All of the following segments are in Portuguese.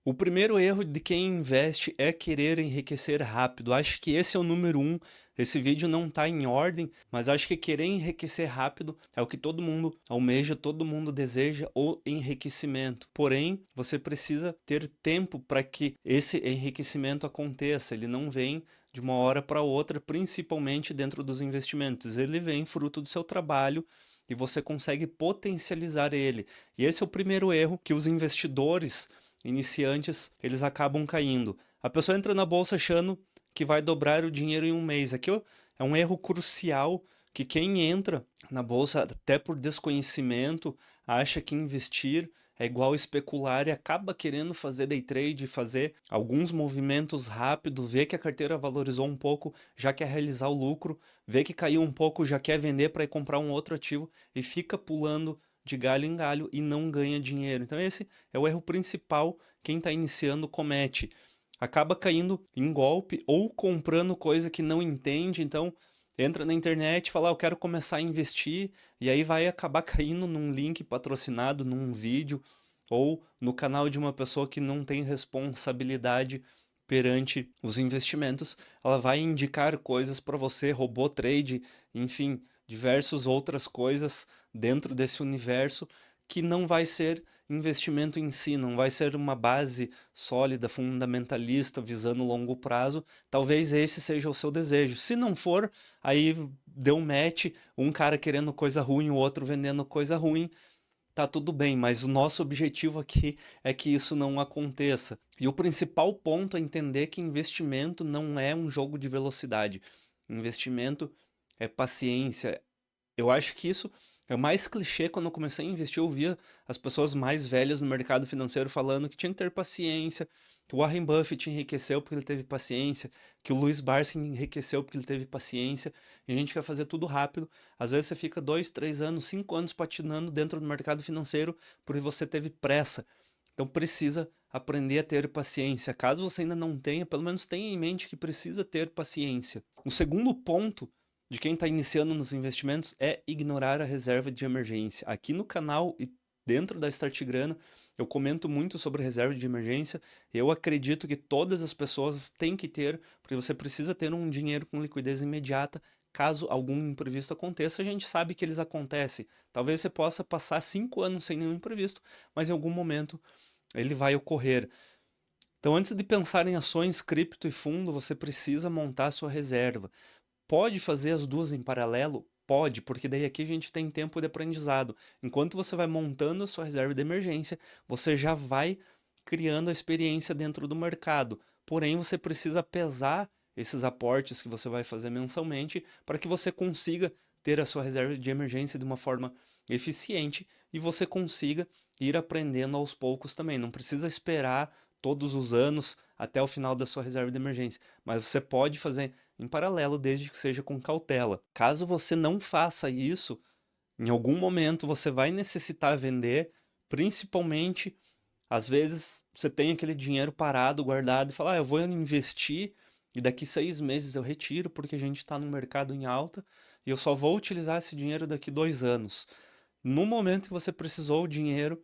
O primeiro erro de quem investe é querer enriquecer rápido. Acho que esse é o número um. Esse vídeo não está em ordem, mas acho que querer enriquecer rápido é o que todo mundo almeja, todo mundo deseja, o enriquecimento. Porém, você precisa ter tempo para que esse enriquecimento aconteça. Ele não vem de uma hora para outra, principalmente dentro dos investimentos. Ele vem fruto do seu trabalho e você consegue potencializar ele. E esse é o primeiro erro que os investidores iniciantes, eles acabam caindo. A pessoa entra na bolsa achando que vai dobrar o dinheiro em um mês. Aqui é um erro crucial que quem entra na bolsa, até por desconhecimento, acha que investir é igual especular e acaba querendo fazer day trade, fazer alguns movimentos rápidos, vê que a carteira valorizou um pouco, já quer realizar o lucro, vê que caiu um pouco, já quer vender para ir comprar um outro ativo e fica pulando de galho em galho e não ganha dinheiro. Então esse é o erro principal quem está iniciando comete. Acaba caindo em golpe ou comprando coisa que não entende, então entra na internet e fala, eu quero começar a investir, e aí vai acabar caindo num link patrocinado, num vídeo, ou no canal de uma pessoa que não tem responsabilidade perante os investimentos. Ela vai indicar coisas para você, robô trade, enfim, diversas outras coisas dentro desse universo que não vai ser investimento em si, não vai ser uma base sólida, fundamentalista, visando longo prazo. Talvez esse seja o seu desejo. Se não for, aí deu match, um cara querendo coisa ruim, o outro vendendo coisa ruim, tá tudo bem, mas o nosso objetivo aqui é que isso não aconteça. E o principal ponto é entender que investimento não é um jogo de velocidade. Investimento é paciência. Eu acho que isso é o mais clichê. Quando eu comecei a investir, eu via as pessoas mais velhas no mercado financeiro falando que tinha que ter paciência, que o Warren Buffett enriqueceu porque ele teve paciência, que o Louis Barsi enriqueceu porque ele teve paciência, e a gente quer fazer tudo rápido. Às vezes você fica 2, 3 anos, 5 anos patinando dentro do mercado financeiro porque você teve pressa. Então precisa aprender a ter paciência. Caso você ainda não tenha, pelo menos tenha em mente que precisa ter paciência. O segundo ponto de quem está iniciando nos investimentos é ignorar a reserva de emergência. Aqui no canal e dentro da Start Grana, eu comento muito sobre reserva de emergência. Eu acredito que todas as pessoas têm que ter, porque você precisa ter um dinheiro com liquidez imediata. Caso algum imprevisto aconteça, a gente sabe que eles acontecem. Talvez você possa passar 5 anos sem nenhum imprevisto, mas em algum momento ele vai ocorrer. Então, antes de pensar em ações, cripto e fundo, você precisa montar a sua reserva. Pode fazer as duas em paralelo? Pode, porque daí aqui a gente tem tempo de aprendizado. Enquanto você vai montando a sua reserva de emergência, você já vai criando a experiência dentro do mercado. Porém, você precisa pesar esses aportes que você vai fazer mensalmente para que você consiga ter a sua reserva de emergência de uma forma eficiente e você consiga ir aprendendo aos poucos também. Não precisa esperar todos os anos até o final da sua reserva de emergência, mas você pode fazer em paralelo desde que seja com cautela. Caso você não faça isso, em algum momento você vai necessitar vender, principalmente às vezes você tem aquele dinheiro parado, guardado e fala, eu vou investir e daqui 6 meses eu retiro porque a gente está no mercado em alta e eu só vou utilizar esse dinheiro daqui 2 anos. No momento que você precisou o dinheiro,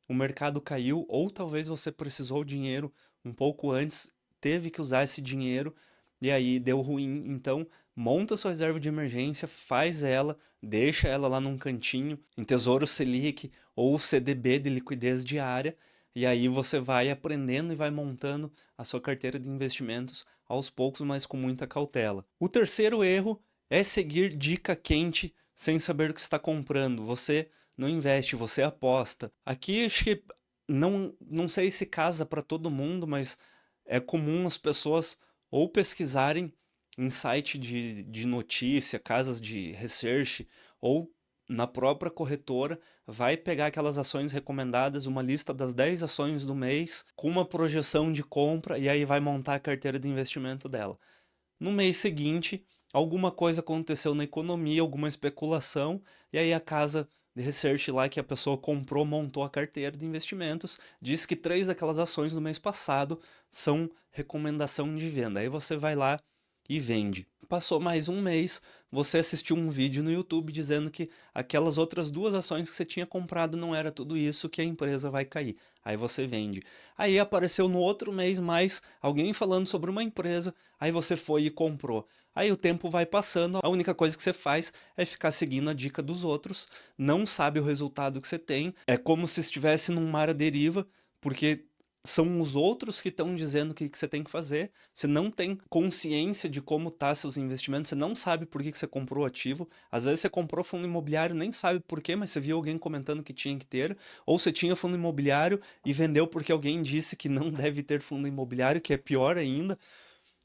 o mercado caiu, ou talvez você precisou o dinheiro um pouco antes, teve que usar esse dinheiro e aí deu ruim. Então, monta sua reserva de emergência, faz ela, deixa ela lá num cantinho, em Tesouro Selic ou CDB de liquidez diária, e aí você vai aprendendo e vai montando a sua carteira de investimentos aos poucos, mas com muita cautela. O terceiro erro é seguir dica quente sem saber o que está comprando. Você não investe, você aposta. Aqui acho que não sei se casa para todo mundo, mas é comum as pessoas ou pesquisarem em site de notícia, casas de research, ou na própria corretora, vai pegar aquelas ações recomendadas, uma lista das 10 ações do mês, com uma projeção de compra, e aí vai montar a carteira de investimento dela. No mês seguinte, alguma coisa aconteceu na economia, alguma especulação, e aí a casa de research lá que a pessoa comprou, montou a carteira de investimentos, diz que 3 daquelas ações do mês passado são recomendação de venda. Aí você vai lá e vende. Passou mais um mês, você assistiu um vídeo no YouTube dizendo que aquelas outras duas ações que você tinha comprado não era tudo isso, que a empresa vai cair. Aí você vende. Aí apareceu no outro mês mais alguém falando sobre uma empresa, aí você foi e comprou. Aí o tempo vai passando, a única coisa que você faz é ficar seguindo a dica dos outros, não sabe o resultado que você tem, é como se estivesse num mar à deriva, porque são os outros que estão dizendo o que você tem que fazer. Você não tem consciência de como tá seus investimentos, você não sabe por que você comprou o ativo. Às vezes você comprou fundo imobiliário, nem sabe por quê, mas você viu alguém comentando que tinha que ter. Ou você tinha fundo imobiliário e vendeu porque alguém disse que não deve ter fundo imobiliário, que é pior ainda.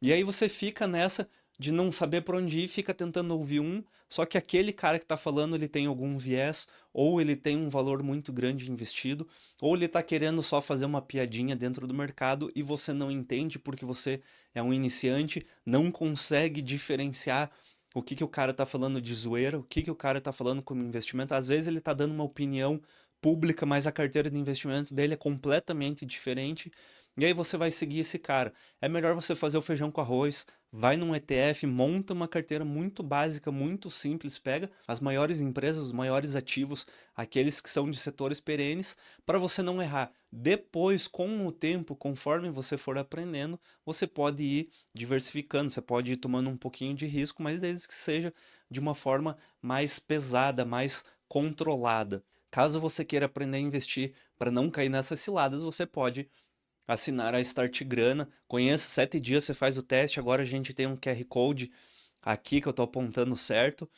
E aí você fica nessa de não saber para onde ir, fica tentando ouvir um, só que aquele cara que está falando, ele tem algum viés, ou ele tem um valor muito grande investido, ou ele está querendo só fazer uma piadinha dentro do mercado e você não entende porque você é um iniciante, não consegue diferenciar o que o cara está falando de zoeira, o que o cara está falando como investimento. Às vezes ele está dando uma opinião pública, mas a carteira de investimentos dele é completamente diferente. E aí você vai seguir esse cara. É melhor você fazer o feijão com arroz, vai num ETF, monta uma carteira muito básica, muito simples, pega as maiores empresas, os maiores ativos, aqueles que são de setores perenes, para você não errar. Depois, com o tempo, conforme você for aprendendo, você pode ir diversificando, você pode ir tomando um pouquinho de risco, mas desde que seja de uma forma mais pesada, mais controlada. Caso você queira aprender a investir para não cair nessas ciladas, você pode assinar a Start Grana. Conheça, 7 dias você faz o teste. Agora a gente tem um QR Code aqui que eu estou apontando certo,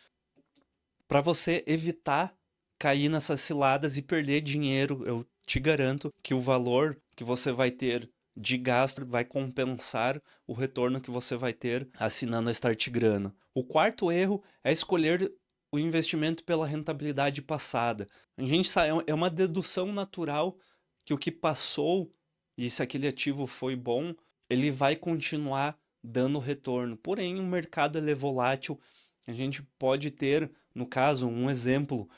para você evitar cair nessas ciladas e perder dinheiro. Eu te garanto que o valor que você vai ter de gasto vai compensar o retorno que você vai ter assinando a Start Grana. O quarto erro é escolher o investimento pela rentabilidade passada. A gente sabe, é uma dedução natural que o que passou e se aquele ativo foi bom, ele vai continuar dando retorno. Porém, o mercado ele é volátil. A gente pode ter, no caso, um exemplo,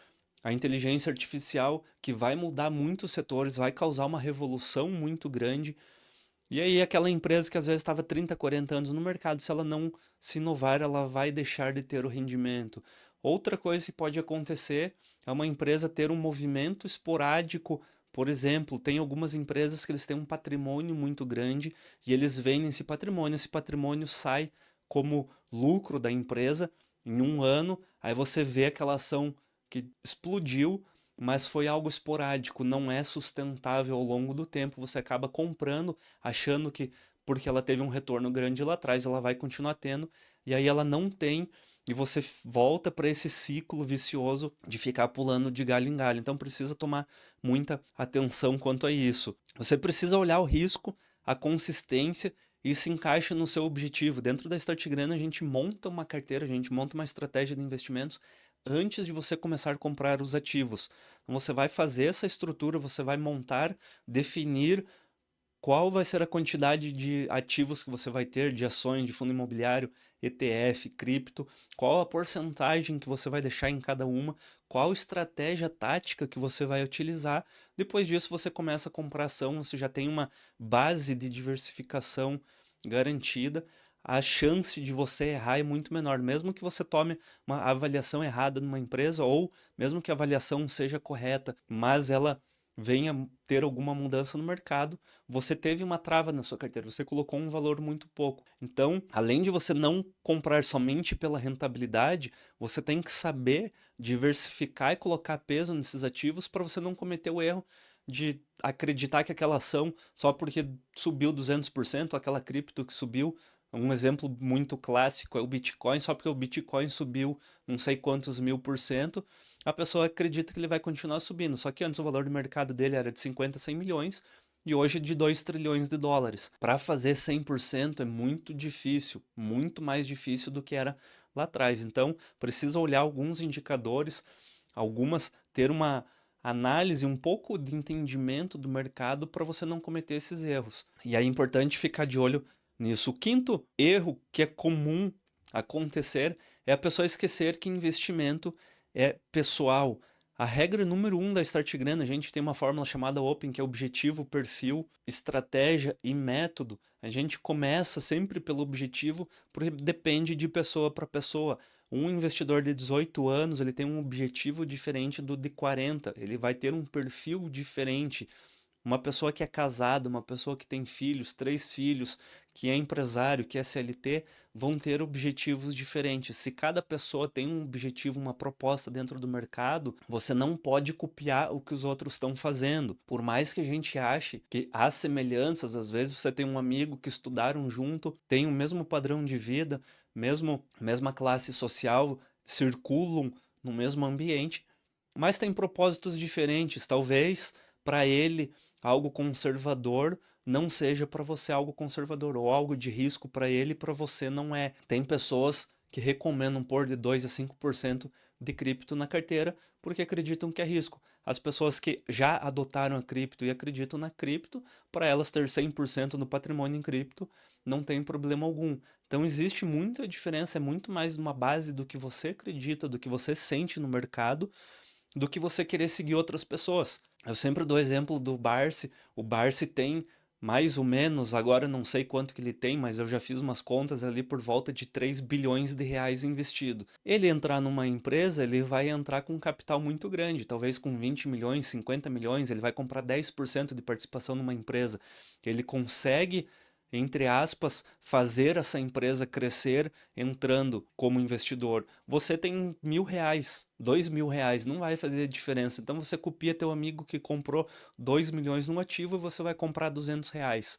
a inteligência artificial que vai mudar muitos setores, vai causar uma revolução muito grande. E aí aquela empresa que às vezes estava 30, 40 anos no mercado, se ela não se inovar, ela vai deixar de ter o rendimento. Outra coisa que pode acontecer é uma empresa ter um movimento esporádico. Por exemplo, tem algumas empresas que eles têm um patrimônio muito grande e eles vendem esse patrimônio sai como lucro da empresa em um ano, aí você vê aquela ação que explodiu, mas foi algo esporádico, não é sustentável ao longo do tempo. Você acaba comprando, achando que porque ela teve um retorno grande lá atrás, ela vai continuar tendo, e aí ela não tem, e você volta para esse ciclo vicioso de ficar pulando de galho em galho. Então precisa tomar muita atenção quanto a isso. Você precisa olhar o risco, a consistência e se encaixa no seu objetivo. Dentro da Start Grana, a gente monta uma carteira, a gente monta uma estratégia de investimentos antes de você começar a comprar os ativos. Então, você vai fazer essa estrutura, você vai montar, definir qual vai ser a quantidade de ativos que você vai ter, de ações, de fundo imobiliário, ETF, cripto, qual a porcentagem que você vai deixar em cada uma, qual estratégia tática que você vai utilizar. Depois disso, você começa a comprar ação, você já tem uma base de diversificação garantida. A chance de você errar é muito menor, mesmo que você tome uma avaliação errada numa empresa, ou mesmo que a avaliação seja correta, mas ela venha ter alguma mudança no mercado, você teve uma trava na sua carteira, você colocou um valor muito pouco. Então, além de você não comprar somente pela rentabilidade, você tem que saber diversificar e colocar peso nesses ativos para você não cometer o erro de acreditar que aquela ação, só porque subiu 200%, aquela cripto que subiu, um exemplo muito clássico é o Bitcoin, só porque o Bitcoin subiu não sei quantos mil por cento, a pessoa acredita que ele vai continuar subindo. Só que antes o valor de mercado dele era de 50, 100 milhões e hoje é de 2 trilhões de dólares. Para fazer 100% é muito difícil, muito mais difícil do que era lá atrás. Então, precisa olhar alguns indicadores, algumas, ter uma análise, um pouco de entendimento do mercado para você não cometer esses erros. E é importante ficar de olho nisso. O quinto erro que é comum acontecer é a pessoa esquecer que investimento é pessoal. A regra número 1 da Start Grana, a gente tem uma fórmula chamada OPEN, que é objetivo, perfil, estratégia e método. A gente começa sempre pelo objetivo, porque depende de pessoa para pessoa. Um investidor de 18 anos, ele tem um objetivo diferente do de 40, ele vai ter um perfil diferente. Uma pessoa que é casada, uma pessoa que tem filhos, 3 filhos, que é empresário, que é CLT, vão ter objetivos diferentes. Se cada pessoa tem um objetivo, uma proposta dentro do mercado, você não pode copiar o que os outros estão fazendo. Por mais que a gente ache que há semelhanças, às vezes você tem um amigo que estudaram junto, tem o mesmo padrão de vida, mesma classe social, circulam no mesmo ambiente, mas tem propósitos diferentes. Talvez para ele algo conservador não seja para você algo conservador, ou algo de risco para ele e para você não é. Tem pessoas que recomendam pôr de 2 a 5% de cripto na carteira porque acreditam que é risco. As pessoas que já adotaram a cripto e acreditam na cripto, para elas ter 100% no patrimônio em cripto não tem problema algum. Então existe muita diferença, é muito mais uma base do que você acredita, do que você sente no mercado, do que você querer seguir outras pessoas. Eu sempre dou exemplo do Barsi. O Barsi tem mais ou menos, agora não sei quanto que ele tem, mas eu já fiz umas contas ali por volta de 3 bilhões de reais investido. Ele entrar numa empresa, ele vai entrar com um capital muito grande, talvez com 20 milhões, 50 milhões, ele vai comprar 10% de participação numa empresa. Ele consegue, entre aspas, fazer essa empresa crescer entrando como investidor. Você tem R$ 1.000, R$ 2.000, não vai fazer diferença. Então você copia teu amigo que comprou 2 milhões no ativo e você vai comprar R$ 200.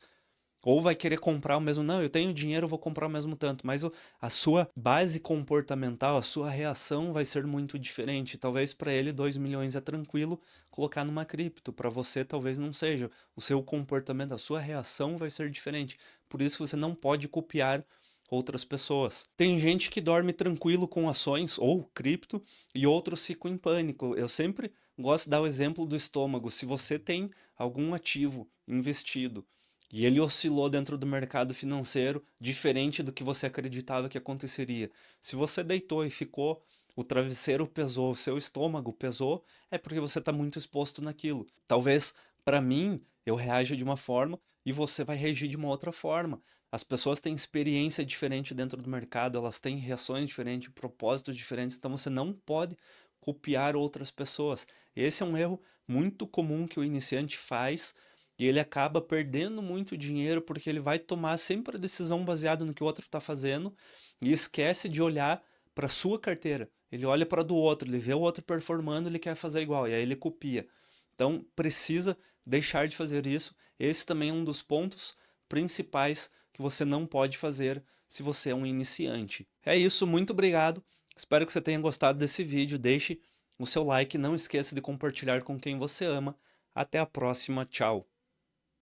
Ou vai querer comprar o mesmo, não, eu tenho dinheiro, eu vou comprar o mesmo tanto, mas a sua base comportamental, a sua reação vai ser muito diferente. Talvez para ele 2 milhões é tranquilo colocar numa cripto, para você talvez não seja. O seu comportamento, a sua reação vai ser diferente. Por isso você não pode copiar outras pessoas. Tem gente que dorme tranquilo com ações ou cripto e outros ficam em pânico. Eu sempre gosto de dar o exemplo do estômago. Se você tem algum ativo investido e ele oscilou dentro do mercado financeiro diferente do que você acreditava que aconteceria. Se você deitou e ficou, o travesseiro pesou, o seu estômago pesou, é porque você está muito exposto naquilo. Talvez, para mim, eu reaja de uma forma e você vai reagir de uma outra forma. As pessoas têm experiência diferente dentro do mercado, elas têm reações diferentes, propósitos diferentes, então você não pode copiar outras pessoas. Esse é um erro muito comum que o iniciante faz, e ele acaba perdendo muito dinheiro porque ele vai tomar sempre a decisão baseada no que o outro está fazendo e esquece de olhar para sua carteira. Ele olha para do outro, ele vê o outro performando, ele quer fazer igual, e aí ele copia. Então precisa deixar de fazer isso. Esse também é um dos pontos principais que você não pode fazer se você é um iniciante. É isso, muito obrigado. Espero que você tenha gostado desse vídeo. Deixe o seu like, não esqueça de compartilhar com quem você ama. Até a próxima, tchau.